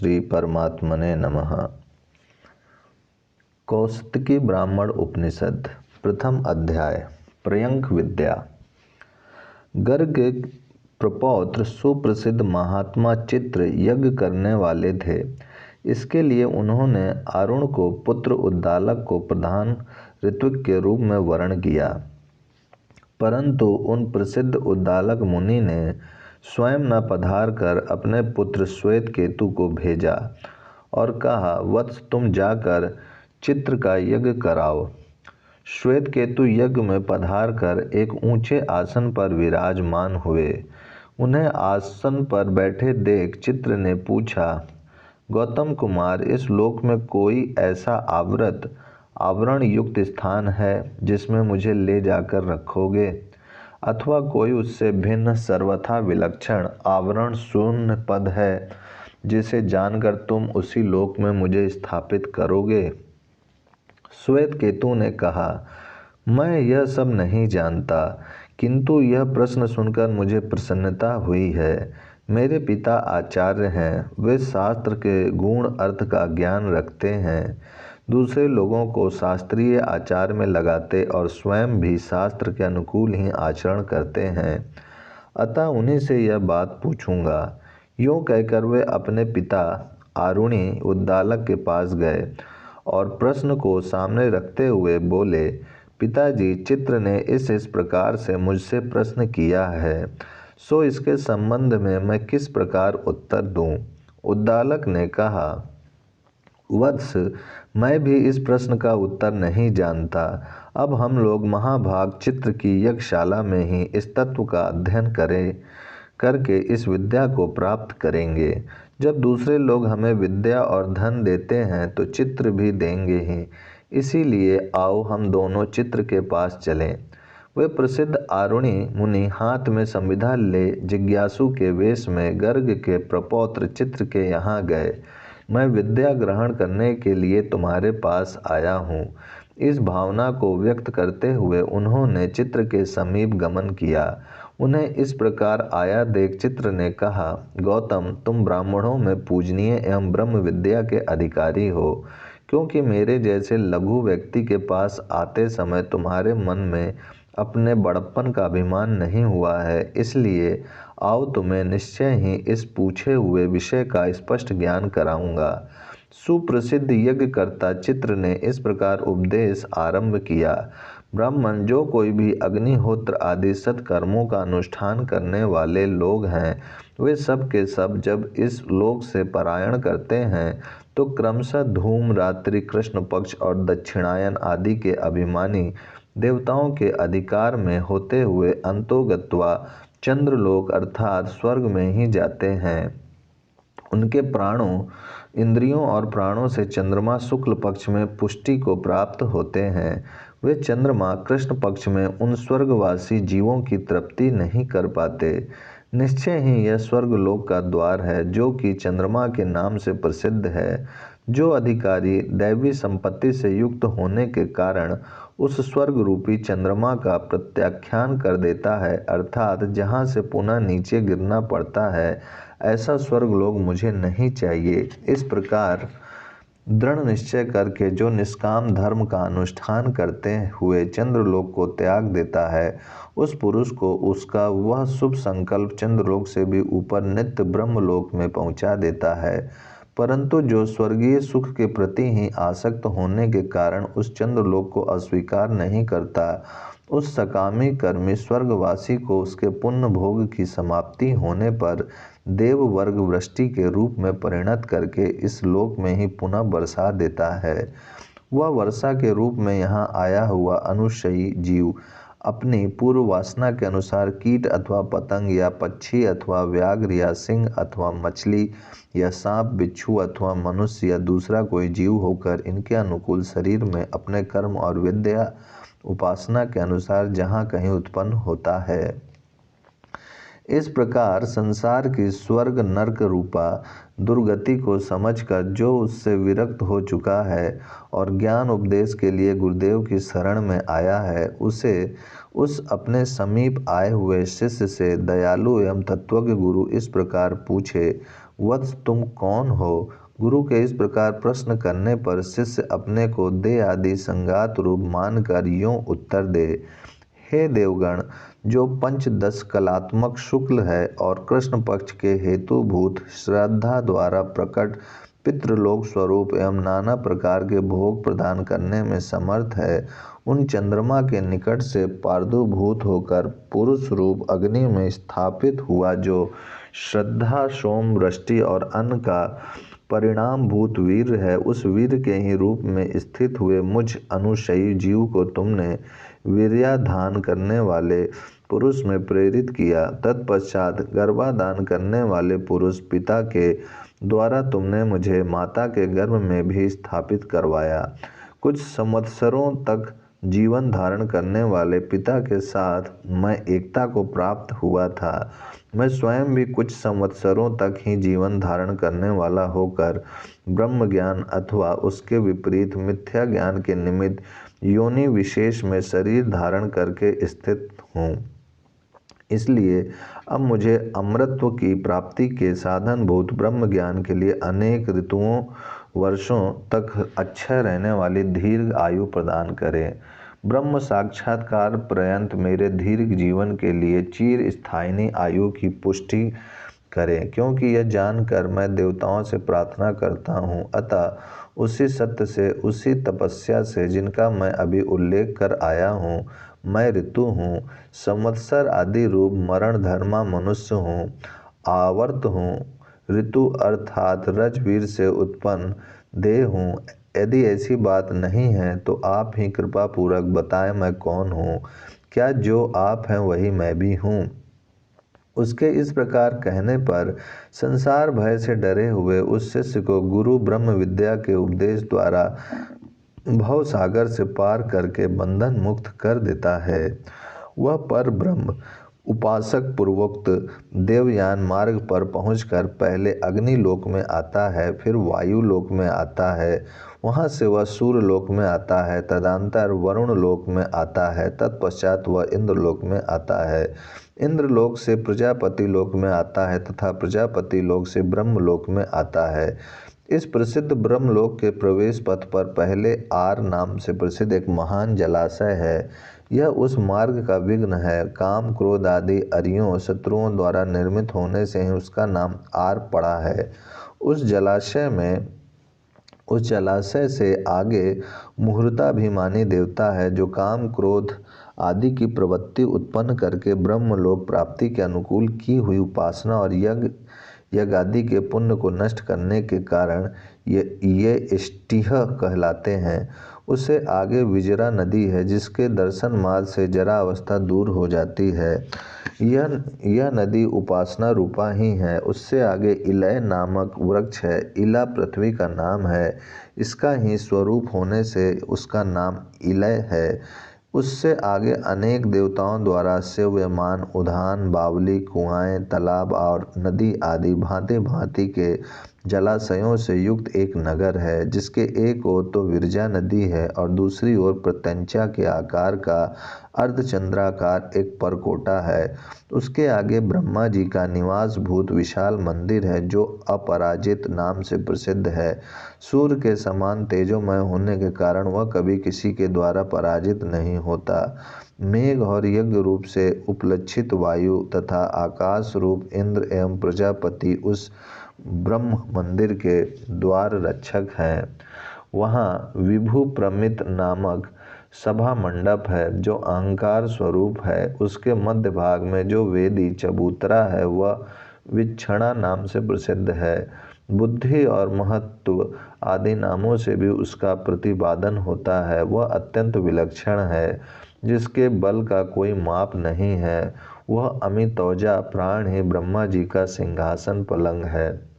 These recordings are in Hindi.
श्री परमात्मने नमः। कौशिकी ब्राह्मण उपनिषद प्रथम अध्याय पर्यंक विद्या। गर्ग के प्रपौत्र सुप्रसिद्ध महात्मा चित्र यज्ञ करने वाले थे। इसके लिए उन्होंने अरुण को पुत्र उद्दालक को प्रधान ऋत्विक के रूप में वर्ण किया, परंतु उन प्रसिद्ध उद्दालक मुनि ने स्वयं न पधार कर अपने पुत्र श्वेत केतु को भेजा और कहा, वत्स तुम जाकर चित्र का यज्ञ कराओ। श्वेत केतु यज्ञ में पधार कर एक ऊंचे आसन पर विराजमान हुए। उन्हें आसन पर बैठे देख चित्र ने पूछा, गौतम कुमार, इस लोक में कोई ऐसा आवरण युक्त स्थान है जिसमें मुझे ले जाकर रखोगे, अथवा कोई उससे भिन्न सर्वथा विलक्षण आवरण शून्य पद है जिसे जानकर तुम उसी लोक में मुझे स्थापित करोगे? श्वेत केतु ने कहा, मैं यह सब नहीं जानता, किंतु यह प्रश्न सुनकर मुझे प्रसन्नता हुई है। मेरे पिता आचार्य हैं, वे शास्त्र के गूढ़ अर्थ का ज्ञान रखते हैं, दूसरे लोगों को शास्त्रीय आचार में लगाते और स्वयं भी शास्त्र के अनुकूल ही आचरण करते हैं, अतः उन्हीं से यह बात पूछूंगा। यूँ कहकर वे अपने पिता आरुणि उद्दालक के पास गए और प्रश्न को सामने रखते हुए बोले, पिताजी, चित्र ने इस प्रकार से मुझसे प्रश्न किया है, सो इसके संबंध में मैं किस प्रकार उत्तर दूं? उद्दालक ने कहा, वत्स, मैं भी इस प्रश्न का उत्तर नहीं जानता। अब हम लोग महाभाग चित्र की यज्ञशाला में ही इस तत्व का अध्ययन करके इस विद्या को प्राप्त करेंगे। जब दूसरे लोग हमें विद्या और धन देते हैं तो चित्र भी देंगे ही। इसीलिए आओ हम दोनों चित्र के पास चलें। वे प्रसिद्ध आरुणि मुनि हाथ में संविधा ले जिज्ञासु के वेश में गर्ग के प्रपौत्र चित्र के यहाँ गए। मैं विद्या ग्रहण करने के लिए तुम्हारे पास आया हूँ, इस भावना को व्यक्त करते हुए उन्होंने चित्र के समीप गमन किया। उन्हें इस प्रकार आया देख चित्र ने कहा, गौतम, तुम ब्राह्मणों में पूजनीय एवं ब्रह्म विद्या के अधिकारी हो, क्योंकि मेरे जैसे लघु व्यक्ति के पास आते समय तुम्हारे मन में अपने बड़प्पन का अभिमान नहीं हुआ है, इसलिए आओ तुम्हें निश्चय ही इस पूछे हुए विषय का स्पष्ट ज्ञान कराऊंगा। सुप्रसिद्ध यज्ञकर्ता चित्र ने इस प्रकार उपदेश आरंभ किया। ब्राह्मण, जो कोई भी अग्निहोत्र आदि सत्कर्मों का अनुष्ठान करने वाले लोग हैं, वे सब के सब जब इस लोक से पलायन करते हैं तो क्रमशः धूम, रात्रि, कृष्ण पक्ष और दक्षिणायन आदि के अभिमानी देवताओं के अधिकार में होते हुए अंतोगत्वा चंद्रलोक अर्थात स्वर्ग में ही जाते हैं। उनके प्राणों, इंद्रियों और प्राणों से चंद्रमा शुक्ल पक्ष में पुष्टि को प्राप्त होते हैं। वे चंद्रमा कृष्ण पक्ष में उन स्वर्गवासी जीवों की तृप्ति नहीं कर पाते। निश्चय ही यह स्वर्गलोक का द्वार है जो कि चंद्रमा के नाम से प्रसिद्ध है। जो अधिकारी दैवी संपत्ति से युक्त होने के कारण उस स्वर्ग रूपी चंद्रमा का प्रत्याख्यान कर देता है, अर्थात जहाँ से पुनः नीचे गिरना पड़ता है, ऐसा स्वर्गलोक मुझे नहीं चाहिए। इस प्रकार दृढ़ निश्चय करके जो निष्काम धर्म का अनुष्ठान करते हुए चंद्रलोक को त्याग देता है, उस पुरुष को उसका वह शुभ संकल्प चंद्रलोक से भी ऊपर नित्य ब्रह्मलोक में पहुंचा देता है। परंतु जो स्वर्गीय सुख के प्रति ही आसक्त होने के कारण उस चंद्रलोक को अस्वीकार नहीं करता, उस सकामी कर्मी स्वर्गवासी को उसके पुण्य भोग की समाप्ति होने पर देव वर्ग वृष्टि के रूप में परिणत करके इस लोक में ही पुनः बरसा देता है। वह वर्षा के रूप में यहाँ आया हुआ अनुशयी जीव अपनी पूर्व वासना के अनुसार कीट अथवा पतंग या पक्षी अथवा व्याघ्र या सिंह अथवा मछली या सांप, बिच्छू अथवा मनुष्य या दूसरा कोई जीव होकर इनके अनुकूल शरीर में अपने कर्म और विद्या उपासना के अनुसार जहाँ कहीं उत्पन्न होता है। इस प्रकार संसार की स्वर्ग नरक रूपा दुर्गति को समझकर जो उससे विरक्त हो चुका है और ज्ञान उपदेश के लिए गुरुदेव की शरण में आया है, उसे उस अपने समीप आए हुए शिष्य से दयालु एवं तत्वज्ञ गुरु इस प्रकार पूछे, वत्स तुम कौन हो? गुरु के इस प्रकार प्रश्न करने पर शिष्य अपने को देह आदि संगात रूप मानकर यूं उत्तर दे, हे देवगण, जो पंचदश कलात्मक शुक्ल है और कृष्ण पक्ष के हेतुभूत श्रद्धा द्वारा प्रकट पितृलोक स्वरूप एवं नाना प्रकार के भोग प्रदान करने में समर्थ है, उन चंद्रमा के निकट से प्रादुर्भूत होकर पुरुष रूप अग्नि में स्थापित हुआ, जो श्रद्धा, सोम, वृष्टि और अन्न का परिणाम भूत वीर है, उस वीर के ही रूप में स्थित हुए मुझ अनुशयी जीव को तुमने वीर्याधान करने वाले पुरुष में प्रेरित किया। तत्पश्चात गर्भाधान करने वाले पुरुष पिता के द्वारा तुमने मुझे माता के गर्भ में भी स्थापित करवाया। कुछ संवत्सरों तक जीवन धारण करने वाले पिता के साथ मैं एकता को प्राप्त हुआ था। मैं स्वयं भी कुछ संवत्सरों तक ही जीवन धारण करने वाला होकर ब्रह्म ज्ञान अथवा उसके विपरीत मिथ्या ज्ञान के निमित्त योनि विशेष में शरीर धारण करके स्थित हूँ। इसलिए अब मुझे अमृतत्व की प्राप्ति के साधनभूत ब्रह्म ज्ञान के लिए अनेक ऋतुओं वर्षों तक अक्षय रहने वाली दीर्घ आयु प्रदान करें। ब्रह्म साक्षात्कार पर्यंत मेरे दीर्घ जीवन के लिए चिर स्थायिनी आयु की पुष्टि करें, क्योंकि यह जानकर मैं देवताओं से प्रार्थना करता हूँ। अतः उसी सत्य से, उसी तपस्या से जिनका मैं अभी उल्लेख कर आया हूँ, मैं ऋतु हूँ, संवत्सर आदि रूप मरण धर्मा मनुष्य हूँ, आवर्त हूँ, ऋतु अर्थात रजवीर से उत्पन्न देह हूँ। यदि ऐसी बात नहीं है तो आप ही कृपा पूर्वक बताएं मैं कौन हूँ? क्या जो आप हैं वही मैं भी हूँ? उसके इस प्रकार कहने पर संसार भय से डरे हुए उस शिष्य को गुरु ब्रह्म विद्या के उपदेश द्वारा भव सागर से पार करके बंधन मुक्त कर देता है। वह पर ब्रह्म उपासक पूर्वोक्त देवयान मार्ग पर पहुंचकर पहले अग्नि लोक में आता है, फिर वायु लोक में आता है, वहां से वह सूर्य लोक में आता है, तदंतर वरुण लोक में आता है, तत्पश्चात वह इंद्रलोक में आता है, इंद्रलोक से प्रजापति लोक में आता है तथा प्रजापति लोक से ब्रह्मलोक में आता है। इस प्रसिद्ध ब्रह्मलोक के प्रवेश पथ पर पहले आर नाम से प्रसिद्ध एक महान जलाशय है। यह उस मार्ग का विघ्न है। काम, क्रोध आदि अरियों शत्रुओं द्वारा निर्मित होने से ही उसका नाम आर पड़ा है। उस जलाशय से आगे मुहूर्ताभिमानी देवता है, जो काम, क्रोध आदि की प्रवृत्ति उत्पन्न करके ब्रह्मलोक प्राप्ति के अनुकूल की हुई उपासना और यज्ञ आदि के पुण्य को नष्ट करने के कारण ये इष्टिह कहलाते हैं। उससे आगे विजरा नदी है, जिसके दर्शन मार्ग से जरा अवस्था दूर हो जाती है। यह नदी उपासना रूपा ही है। उससे आगे इलय नामक वृक्ष है। इला पृथ्वी का नाम है। इसका ही स्वरूप होने से उसका नाम इलय है। उससे आगे अनेक देवताओं द्वारा सेव्यमान उद्यान, बावली, कुआएं, तालाब और नदी आदि भांति भांति के जलाशयों से युक्त एक नगर है, जिसके एक ओर तो विरजा नदी है और दूसरी ओर प्रत्यंचा के आकार का अर्धचंद्राकार एक परकोटा है। उसके आगे ब्रह्मा जी का निवास भूत विशाल मंदिर है, जो अपराजित नाम से प्रसिद्ध है। सूर्य के समान तेजोमय होने के कारण वह कभी किसी के द्वारा पराजित नहीं होता। मेघ और यज्ञ रूप से उपलक्षित वायु तथा आकाश रूप इंद्र एवं प्रजापति उस ब्रह्म मंदिर के द्वार रक्षक हैं। वहाँ विभु प्रमित नामक सभा मंडप है, जो अहंकार स्वरूप है। उसके मध्य भाग में जो वेदी चबूतरा है, वह विच्छणा नाम से प्रसिद्ध है। बुद्धि और महत्व आदि नामों से भी उसका प्रतिपादन होता है। वह अत्यंत विलक्षण है, जिसके बल का कोई माप नहीं है। वह अमितौजा प्राण ही ब्रह्मा जी का सिंहासन पलंग है।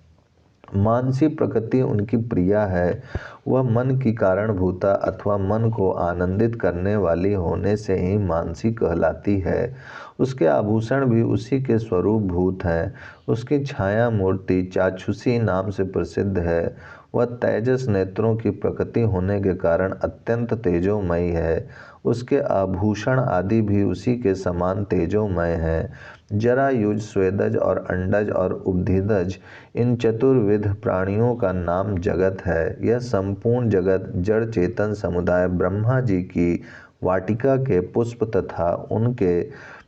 मानसी प्रकृति उनकी प्रिया है। वह मन की कारणभूता अथवा मन को आनंदित करने वाली होने से ही मानसी कहलाती है। उसके आभूषण भी उसी के स्वरूप भूत हैं। उसकी छाया मूर्ति चाक्षुषी नाम से प्रसिद्ध है। वह तेजस नेत्रों की प्रकृति होने के कारण अत्यंत तेजोमयी है। उसके आभूषण आदि भी उसी के समान तेजोमय हैं। जरायुज, स्वेदज और अंडज और उद्भिदज, इन चतुर्विध प्राणियों का नाम जगत है। यह संपूर्ण जगत जड़ चेतन समुदाय ब्रह्मा जी की वाटिका के पुष्प तथा उनके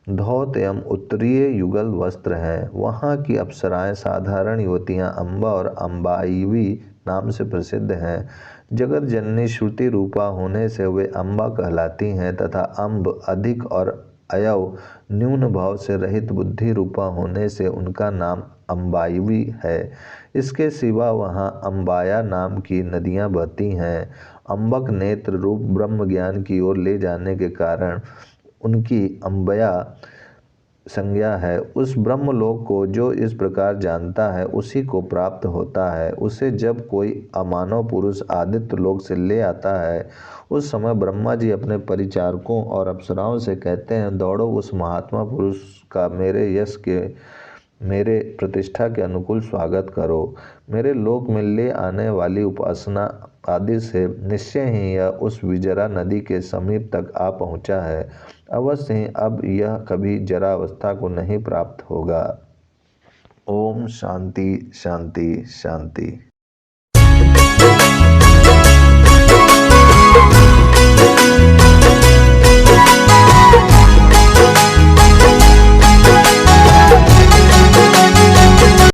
धौत एवं उत्तरीय युगल वस्त्र हैं। वहाँ की अप्सराएं साधारण युवतियाँ अम्बा और अम्बाईवी नाम से प्रसिद्ध हैं। जगत जननी श्रुति रूपा होने से वे अम्बा कहलाती हैं तथा अम्ब अधिक और अयव न्यून भाव से रहित बुद्धि रूपा होने से उनका नाम अम्बाईवी है। इसके सिवा वहाँ अम्बाया नाम की नदियाँ बहती हैं। अम्बक नेत्र रूप ब्रह्म ज्ञान की ओर ले जाने के कारण उनकी अम्बया संज्ञा है। उस ब्रह्मलोक को जो इस प्रकार जानता है उसी को प्राप्त होता है। उसे जब कोई अमानव पुरुष आदित्य लोक से ले आता है उस समय ब्रह्मा जी अपने परिचारकों और अप्सराओं से कहते हैं, दौड़ो उस महात्मा पुरुष का मेरे यश के, मेरे प्रतिष्ठा के अनुकूल स्वागत करो। मेरे लोक में ले आने वाली उपासना आदि से निश्चय ही यह उस विजरा नदी के समीप तक आ पहुँचा है। अवश्य ही अब यह कभी जरावस्था को नहीं प्राप्त होगा। ओम शांति शांति शांति।